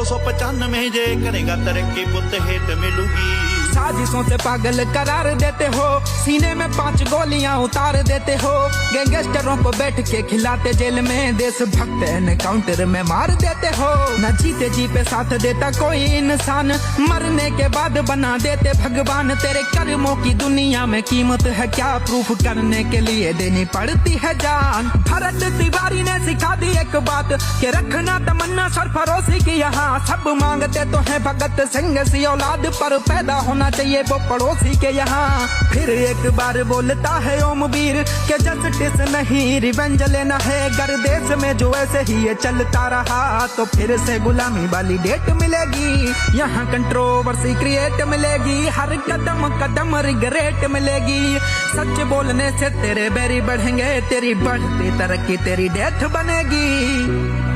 295 जे करेगा तरक्की पुत हेत मिलूगी। साजिशों से पागल करार देते हो, सीने में 5 गोलियां उतार देते हो, गैंगस्टरों को बैठ के खिलाते जेल में, देशभक्त एनकाउंटर में मार देते हो। न जीते जी पे साथ देता कोई इंसान, मरने के बाद बना देते भगवान। तेरे कर्मों की दुनिया में कीमत है क्या, प्रूफ करने के लिए देनी पड़ती है जान। भरत तिवारी ने सिखा दी एक बात कि रखना तमन्ना सरफरोशी की, यहाँ सब मांगते तो है भगत सिंह सी औलाद, पर पैदा होना चाहिए वो पड़ोसी के यहाँ। फिर एक बार बोलता है ओम वीर के जस्टिस नहीं रिवेंज लेना है, अगर देश में जो ऐसे ही ये चलता रहा तो फिर से गुलामी वाली डेट मिलेगी। यहाँ कंट्रोवर्सी क्रिएट मिलेगी, हर कदम कदम रिग्रेट मिलेगी। सच बोलने से तेरे बैरी बढ़ेंगे, तेरी बढ़ती तरक्की तेरी डेथ बनेगी।